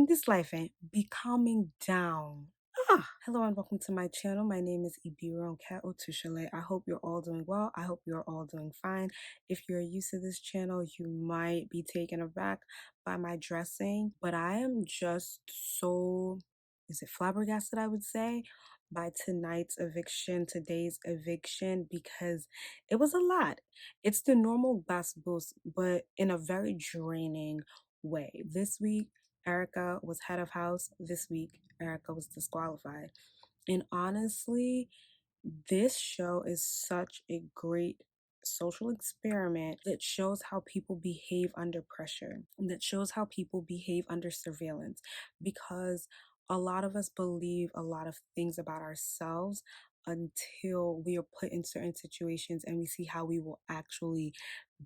in this life, be calming down. Hello and welcome to my channel. My name is Ibiru Cat Otushale. I hope you're all doing well. I hope you're all doing fine. If you're used to this channel, you might be taken aback by my dressing, but I am just so, is it flabbergasted, I would say, by today's eviction, because it was a lot. It's the normal bus boost, but in a very draining way. This week, Erica was head of house. This week, Erica was disqualified. And honestly, this show is such a great social experiment that shows how people behave under pressure, and that shows how people behave under surveillance, because a lot of us believe a lot of things about ourselves until we are put in certain situations and we see how we will actually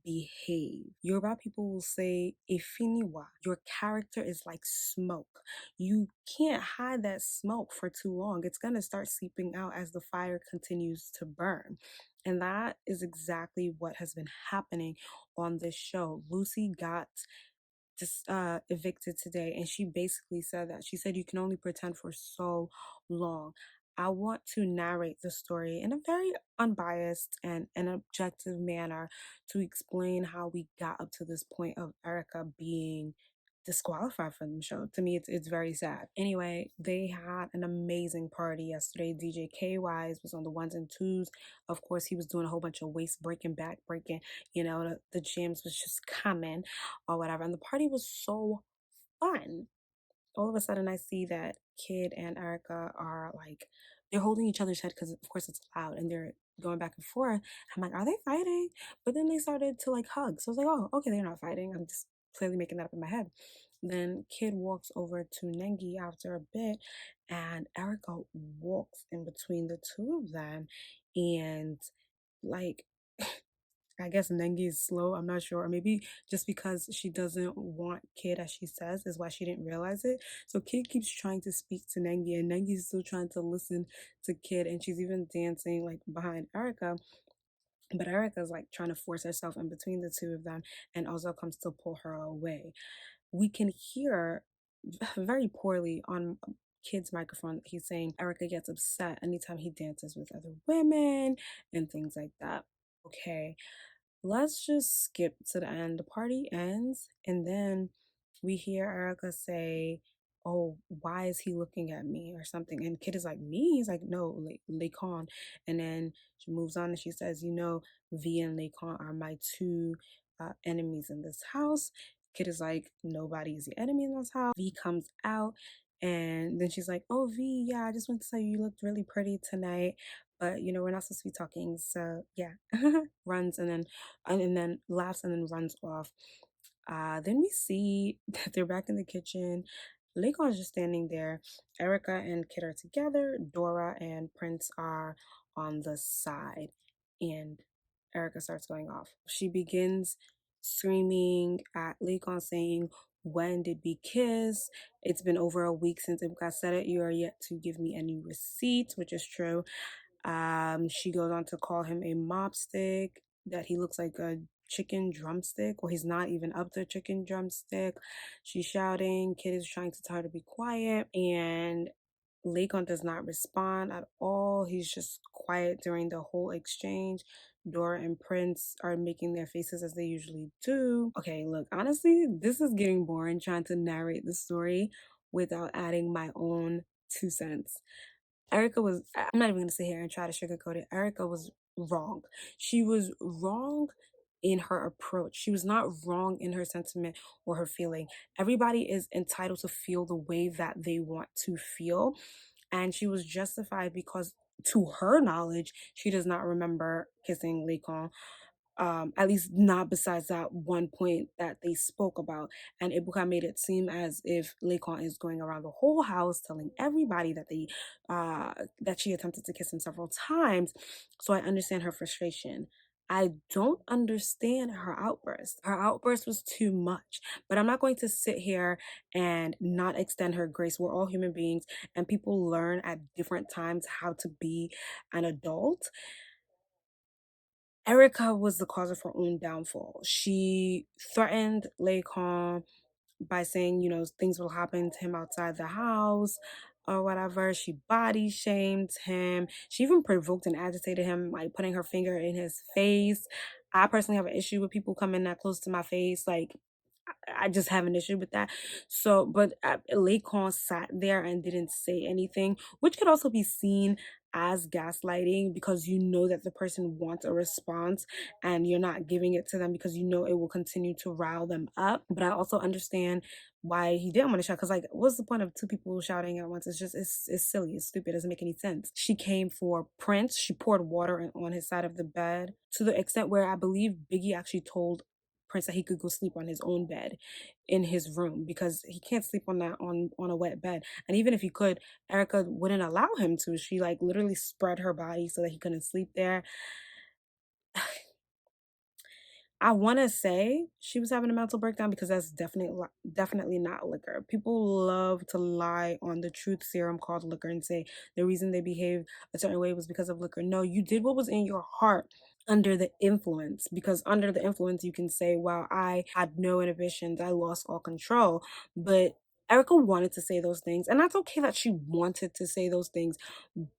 behave. Yoruba people will say, Efiniwa, your character is like smoke. You can't hide that smoke for too long. It's going to start seeping out as the fire continues to burn. And that is exactly what has been happening on this show. Lucy got evicted today, and she basically said that. She said you can only pretend for so long. I want to narrate the story in a very unbiased and an objective manner to explain how we got up to this point of Erica being disqualified from the show. To me, it's very sad. Anyway, they had an amazing party yesterday. DJ K-Wise was on the ones and twos. Of course, he was doing a whole bunch of waist breaking, back breaking. The jams was just coming or whatever. And the party was so fun. All of a sudden, I see that Kid and Erica are like, they're holding each other's head because, of course, it's loud, and they're going back and forth. I'm like, are they fighting? But then they started to like hug. So I was like, oh, okay, they're not fighting. I'm just clearly making that up in my head. Then Kid walks over to Nengi after a bit, and Erica walks in between the two of them. And like, I guess Nengi is slow. I'm not sure. Or maybe just because she doesn't want Kid, as she says, is why she didn't realize it. So Kid keeps trying to speak to Nengi, and Nengi's still trying to listen to Kid. And she's even dancing like behind Erica. But Erica's like trying to force herself in between the two of them, and also comes to pull her away. We can hear very poorly on Kid's microphone that he's saying Erica gets upset anytime he dances with other women and things like that. Okay, let's just skip to the end. The party ends, and then we hear Erica say, oh, why is he looking at me or something? And Kid is like, me? He's like, no, Laycon. And then she moves on and she says, V and Laycon are my two enemies in this house. Kid is like, nobody is the enemy in this house. V comes out, and then she's like, oh, V, yeah, I just want to tell you, you looked really pretty tonight. But we're not supposed to be talking, so yeah. Runs and then laughs and then runs off. Then we see that they're back in the kitchen. Lakon's just standing there. Erica and Kid are together. Dora and Prince are on the side. And Erica starts going off. She begins screaming at Lakon, saying, when did we kiss? It's been over a week since Ibuka said it. You are yet to give me any receipts, which is true. She goes on to call him a mopstick, that he looks like a chicken drumstick, or he's not even up to a chicken drumstick. She's shouting. Kid is trying to tell her to be quiet, and Laycon does not respond at all. He's just quiet during the whole exchange. Dora and Prince are making their faces as they usually do. Okay, look, honestly, this is getting boring trying to narrate the story without adding my own 2 cents. Erica was, I'm not even going to sit here and try to sugarcoat it. Erica was wrong. She was wrong in her approach. She was not wrong in her sentiment or her feeling. Everybody is entitled to feel the way that they want to feel. And she was justified because, to her knowledge, she does not remember kissing Laycon, at least not besides that one point that they spoke about. And Ibuka made it seem as if Laycon is going around the whole house telling everybody that she attempted to kiss him several times. So I understand her frustration. I don't understand her outburst. Her outburst was too much. But I'm not going to sit here and not extend her grace. We're all human beings, and people learn at different times how to be an adult. Erica was the cause of her own downfall. She threatened Laycon. by saying, things will happen to him outside the house or whatever. She body shamed him. She even provoked and agitated him, like putting her finger in his face. I personally have an issue with people coming that close to my face. Like, I just have an issue with that. So, but Laycon sat there and didn't say anything, which could also be seen as gaslighting, because you know that the person wants a response and you're not giving it to them because you know it will continue to rile them up. But I also understand why he didn't want to shout, because like, what's the point of two people shouting at once? It's just, it's silly, it's stupid, it doesn't make any sense. She came for Prince. She poured water on his side of the bed, to the extent where I believe Biggie actually told Prince that he could go sleep on his own bed in his room, because he can't sleep on that on a wet bed. And even if he could, Erica wouldn't allow him to. She like literally spread her body so that he couldn't sleep there. I want to say she was having a mental breakdown, because that's definitely not liquor. People love to lie on the truth serum called liquor and say the reason they behaved a certain way was because of liquor. No, you did what was in your heart under the influence, because under the influence you can say, well, I had no inhibitions, I lost all control. But Erica wanted to say those things, and that's okay that she wanted to say those things,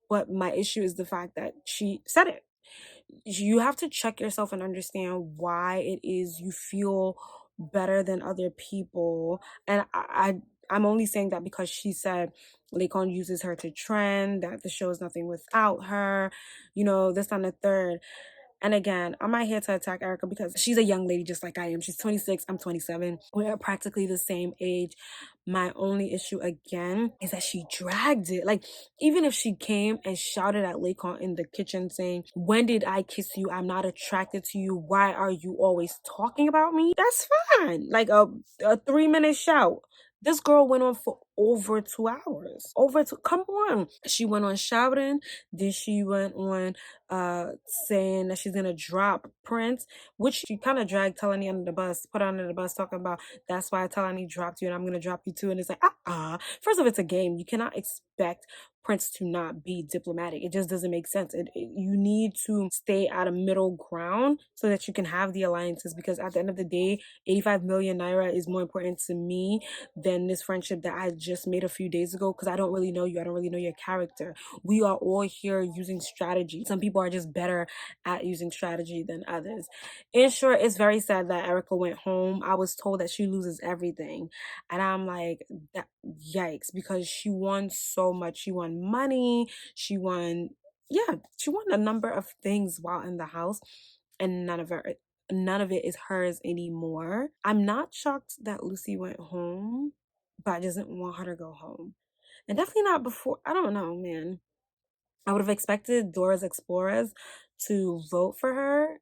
but my issue is the fact that she said it. You have to check yourself and understand why it is you feel better than other people. And I'm only saying that because she said Laycon uses her to trend, that the show is nothing without her, this and the third. And again, I'm not here to attack Erica, because she's a young lady just like I am. She's 26, I'm 27. We're practically the same age. My only issue again is that she dragged it. Like, even if she came and shouted at Laycon in the kitchen saying, "When did I kiss you? I'm not attracted to you. Why are you always talking about me?" That's fine. Like a 3-minute shout. This girl went on for over 2 hours. Come on. She went on shouting. Then she went on saying that she's gonna drop Prince, which she kind of dragged Telani under the bus, put her under the bus, talking about that's why Telani dropped you and I'm gonna drop you too. And it's like, first of all, it's a game. You cannot expect Prince to not be diplomatic. It just doesn't make sense. You need to stay at a middle ground so that you can have the alliances, because at the end of the day, 85 million naira is more important to me than this friendship that I just made a few days ago, because I don't really know you. I don't really know your character. We are all here using strategy. Some people are just better at using strategy than others. In short, it's very sad that Erica went home. I was told that she loses everything. And I'm like, yikes, because she won so much. She won money. She won a number of things while in the house, and none of it is hers anymore. I'm not shocked that Lucy went home, but I just didn't want her to go home. And definitely not before. I don't know, man. I would have expected Dora's Explorers to vote for her,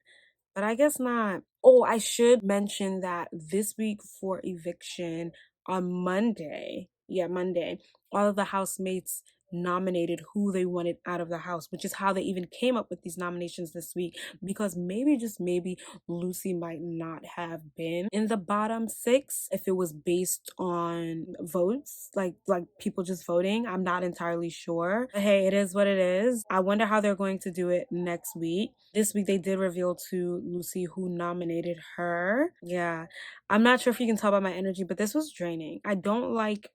but I guess not. Oh, I should mention that this week for Eviction on Monday, yeah, Monday, all of the housemates nominated who they wanted out of the house, which is how they even came up with these nominations this week, because maybe, just maybe, Lucy might not have been in the bottom six if it was based on votes, like people just voting. I'm not entirely sure. But hey, it is what it is. I wonder how they're going to do it next week. This week they did reveal to Lucy who nominated her. Yeah. I'm not sure if you can tell by my energy, but this was draining. I don't like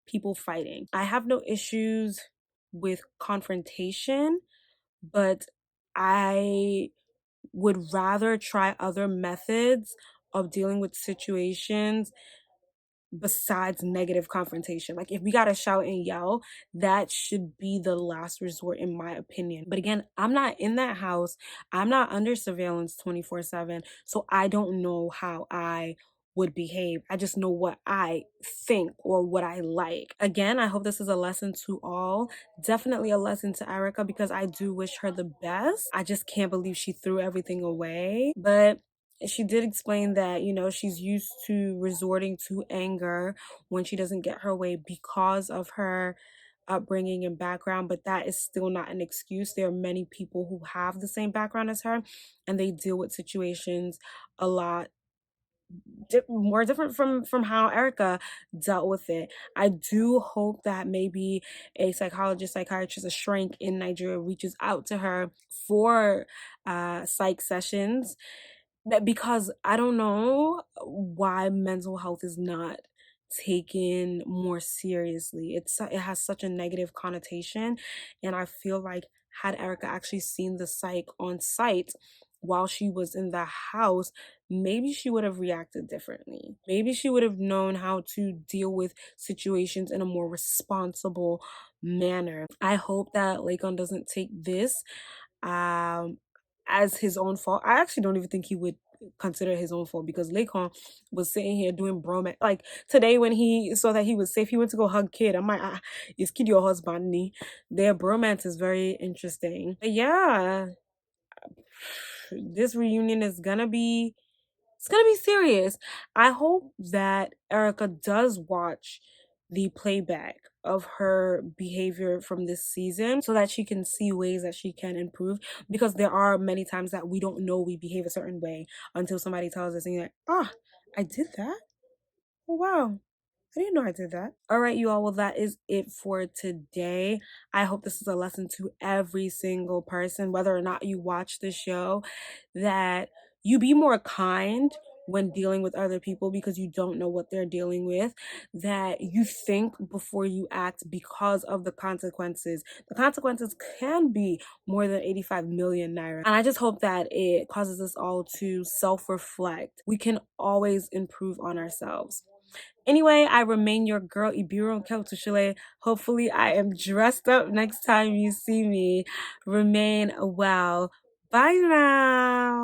people fighting. I have no issues with confrontation, but I would rather try other methods of dealing with situations besides negative confrontation. Like, if we gotta shout and yell, that should be the last resort, in my opinion. But again, I'm not in that house. I'm not under surveillance 24/7. So I don't know how I would behave. I just know what I think or what I like. Again, I hope this is a lesson to all. Definitely a lesson to Erica, because I do wish her the best. I just can't believe she threw everything away. But she did explain that, she's used to resorting to anger when she doesn't get her way because of her upbringing and background, but that is still not an excuse. There are many people who have the same background as her, and they deal with situations a lot more different from how Erica dealt with it. I do hope that maybe a psychologist, psychiatrist, a shrink in Nigeria reaches out to her for psych sessions, that, because I don't know why mental health is not taken more seriously. It has such a negative connotation, and I feel like had Erica actually seen the psych on site while she was in the house, maybe she would have reacted differently. Maybe she would have known how to deal with situations in a more responsible manner. I hope that Laycon doesn't take this um as his own fault. I actually don't even think he would consider his own fault, because Laycon was sitting here doing bromance. Like today when he saw that he was safe, he went to go hug Kid. I'm like, is Kid your husband? Their bromance is very interesting. But yeah, this reunion is gonna be, it's gonna be serious. I hope that Erica does watch the playback of her behavior from this season so that she can see ways that she can improve, because there are many times that we don't know we behave a certain way until somebody tells us and you're like, ah, I did that? Oh wow. I didn't know I did that. All right, you all. Well, that is it for today. I hope this is a lesson to every single person, whether or not you watch the show, that you be more kind when dealing with other people because you don't know what they're dealing with, that you think before you act because of the consequences. The consequences can be more than 85 million naira. And I just hope that it causes us all to self-reflect. We can always improve on ourselves. Anyway, I remain your girl, Ibiro Keltushile. Hopefully, I am dressed up next time you see me. Remain well. Bye now.